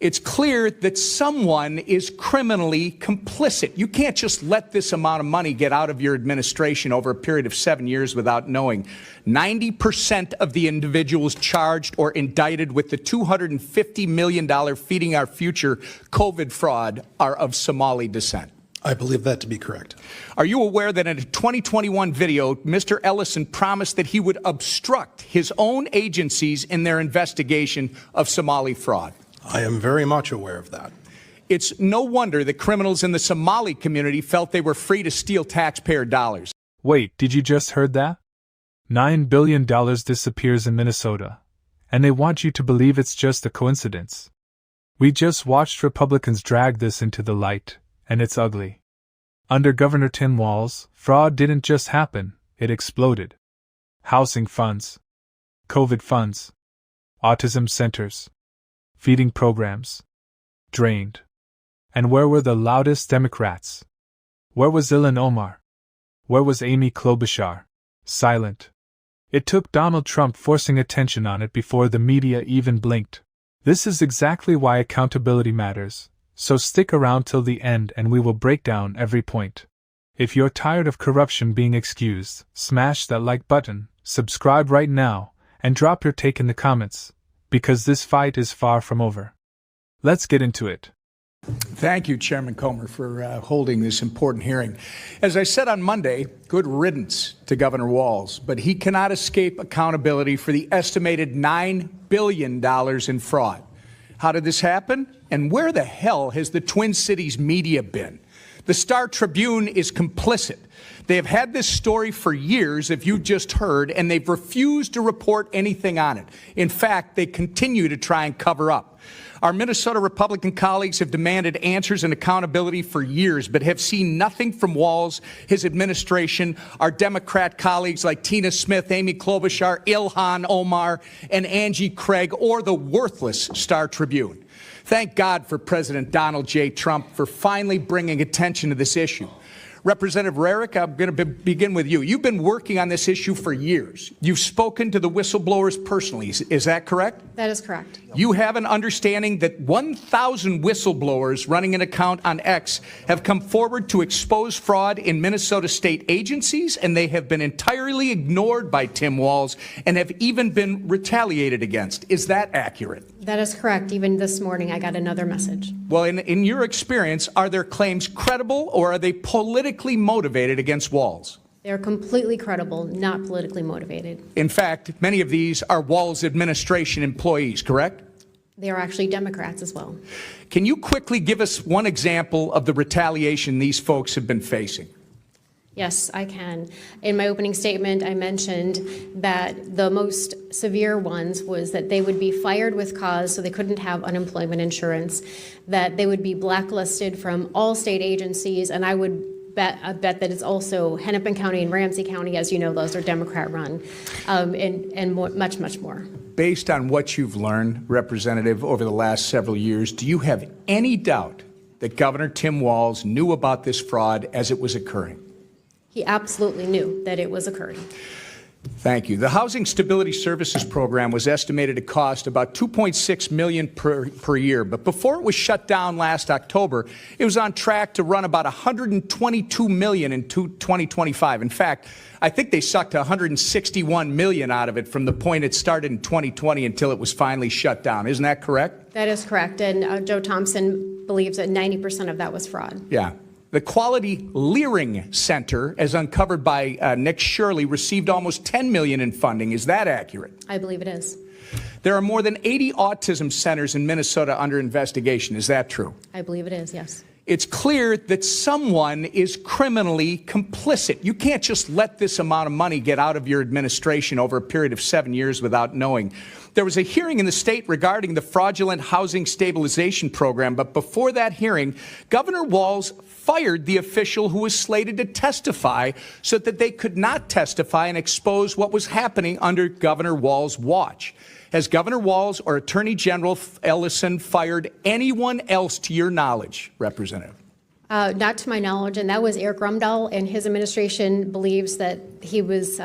It's clear that someone is criminally complicit. You can't just let this amount of money get out of your administration over a period of 7 years without knowing. 90% of the individuals charged or indicted with the $250 million Feeding Our Future COVID fraud are of Somali descent. I believe that to be correct. Are you aware that in a 2021 video, Mr. Ellison promised that he would obstruct his own agencies in their investigation of Somali fraud? I am very much aware of that. It's no wonder that criminals in the Somali community felt they were free to steal taxpayer dollars. Wait, did you just heard that? $9 billion disappears in Minnesota, and they want you to believe it's just a coincidence. We just watched Republicans drag this into the light, and it's ugly. Under Governor Tim Walz, fraud didn't just happen, it exploded. Housing funds, COVID funds, autism centers, feeding programs, drained. And where were the loudest Democrats? Where was Ilhan Omar? Where was Amy Klobuchar? Silent. It took Donald Trump forcing attention on it before the media even blinked. This is exactly why accountability matters, so stick around till the end and we will break down every point. If you're tired of corruption being excused, smash that like button, subscribe right now, and drop your take in the comments, because this fight is far from over. Let's get into it. Thank you, Chairman Comer, for holding this important hearing. As I said on Monday, good riddance to Governor Walz, but he cannot escape accountability for the estimated $9 billion in fraud. How did this happen? And where the hell has the Twin Cities media been? The Star Tribune is complicit. They have had this story for years, if you just heard, and they've refused to report anything on it. In fact, they continue to try and cover up. Our Minnesota Republican colleagues have demanded answers and accountability for years, but have seen nothing from Walz, his administration, our Democrat colleagues like Tina Smith, Amy Klobuchar, Ilhan Omar, and Angie Craig, or the worthless Star Tribune. Thank God for President Donald J. Trump for finally bringing attention to this issue. Representative Rarick, I'm going to begin with you. You've been working on this issue for years. You've spoken to the whistleblowers personally. Is that correct? That is correct. You have an understanding that 1,000 whistleblowers running an account on X have come forward to expose fraud in Minnesota state agencies, and they have been entirely ignored by Tim Walz and have even been retaliated against. Is that accurate? That is correct. Even this morning, I got another message. Well, in your experience, are their claims credible or are they politically motivated against Walz? They are completely credible, not politically motivated. In fact, many of these are Walz administration employees, correct? They are actually Democrats as well. Can you quickly give us one example of the retaliation these folks have been facing? Yes, I can. In my opening statement, I mentioned that the most severe ones was that they would be fired with cause, so they couldn't have unemployment insurance, that they would be blacklisted from all state agencies, and I bet that it's also Hennepin County and Ramsey County, as you know, those are Democrat-run, and much, much more. Based on what you've learned, Representative, over the last several years, do you have any doubt that Governor Tim Walz knew about this fraud as it was occurring? He absolutely knew that it was occurring. Thank you. The Housing Stability Services Program was estimated to cost about $2.6 million per year, but before it was shut down last October, it was on track to run about $122 million in 2025. In fact, I think they sucked $161 million out of it from the point it started in 2020 until it was finally shut down. Isn't that correct? That is correct, and Joe Thompson believes that 90% of that was fraud. Yeah. The Quality Leering Center, as uncovered by Nick Shirley, received almost $10 million in funding. Is that accurate? I believe it is. There are more than 80 autism centers in Minnesota under investigation. Is that true? I believe it is, yes. It's clear that someone is criminally complicit. You can't just let this amount of money get out of your administration over a period of 7 years without knowing. There was a hearing in the state regarding the fraudulent housing stabilization program, but before that hearing, Governor Walz fired the official who was slated to testify so that they could not testify and expose what was happening under Governor Walz's watch. Has Governor Walz or Attorney General Ellison fired anyone else to your knowledge, Representative? Not to my knowledge, and that was Eric Rumdahl, and his administration believes that he was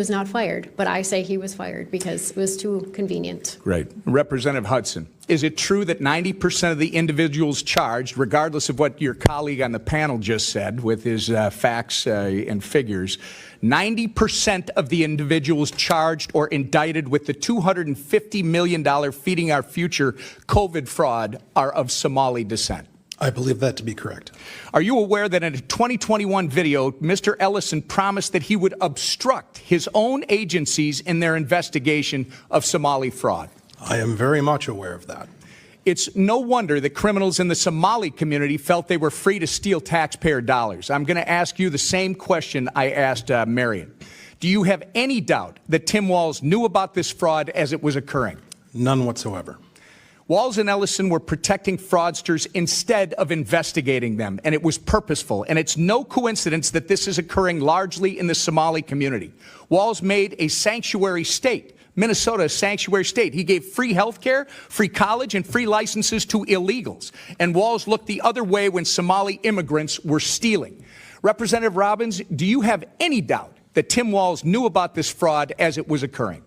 not fired, but I say he was fired because it was too convenient. Right. Representative Hudson, is it true that 90% of the individuals charged, regardless of what your colleague on the panel just said with his facts and figures, 90% of the individuals charged or indicted with the $250 million Feeding Our Future COVID fraud are of Somali descent? I believe that to be correct. Are you aware that in a 2021 video, Mr. Ellison promised that he would obstruct his own agencies in their investigation of Somali fraud? I am very much aware of that. It's no wonder that criminals in the Somali community felt they were free to steal taxpayer dollars. I'm going to ask you the same question I asked Marion. Do you have any doubt that Tim Walz knew about this fraud as it was occurring? None whatsoever. Walz and Ellison were protecting fraudsters instead of investigating them, and it was purposeful. And it's no coincidence that this is occurring largely in the Somali community. Walz made a sanctuary state, Minnesota, a sanctuary state. He gave free health care, free college, and free licenses to illegals. And Walz looked the other way when Somali immigrants were stealing. Representative Robbins, do you have any doubt that Tim Walz knew about this fraud as it was occurring?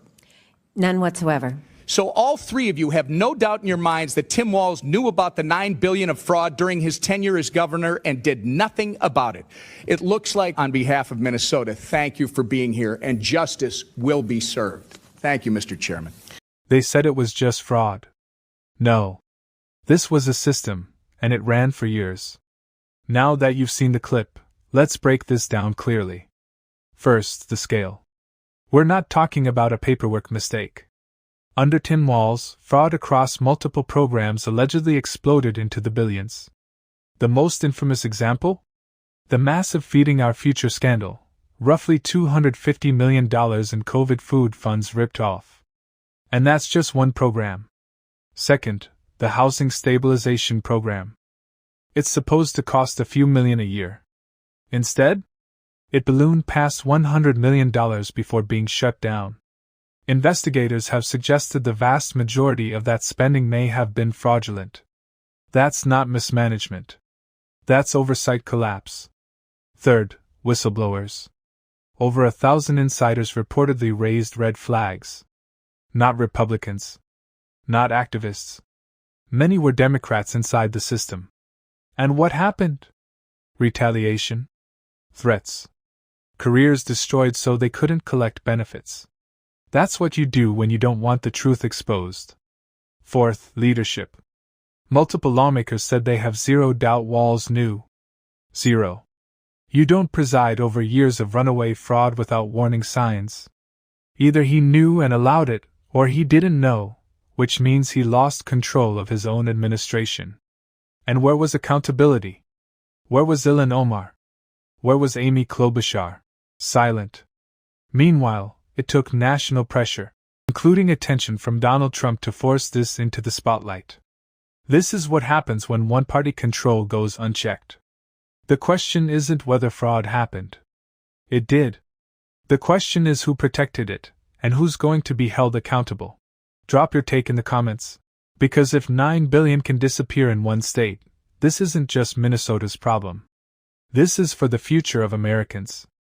None whatsoever. So all three of you have no doubt in your minds that Tim Walz knew about the $9 billion of fraud during his tenure as governor and did nothing about it. It looks like, on behalf of Minnesota, thank you for being here, and justice will be served. Thank you, Mr. Chairman. They said it was just fraud. No. This was a system, and it ran for years. Now that you've seen the clip, let's break this down clearly. First, the scale. We're not talking about a paperwork mistake. Under Tim Walz, fraud across multiple programs allegedly exploded into the billions. The most infamous example? The massive Feeding Our Future scandal, roughly $250 million in COVID food funds ripped off. And that's just one program. Second, the Housing Stabilization Program. It's supposed to cost a few million a year. Instead, it ballooned past $100 million before being shut down. Investigators have suggested the vast majority of that spending may have been fraudulent. That's not mismanagement. That's oversight collapse. Third, whistleblowers. Over 1,000 insiders reportedly raised red flags. Not Republicans. Not activists. Many were Democrats inside the system. And what happened? Retaliation? Threats. Careers destroyed so they couldn't collect benefits. That's what you do when you don't want the truth exposed. Fourth, leadership. Multiple lawmakers said they have zero doubt Walz knew. Zero. You don't preside over years of runaway fraud without warning signs. Either he knew and allowed it, or he didn't know, which means he lost control of his own administration. And where was accountability? Where was Ilhan Omar? Where was Amy Klobuchar? Silent. Meanwhile, it took national pressure, including attention from Donald Trump, to force this into the spotlight. This is what happens when one-party control goes unchecked. The question isn't whether fraud happened. It did. The question is who protected it, and who's going to be held accountable. Drop your take in the comments. Because if $9 billion can disappear in one state, this isn't just Minnesota's problem. This is for the future of Americans.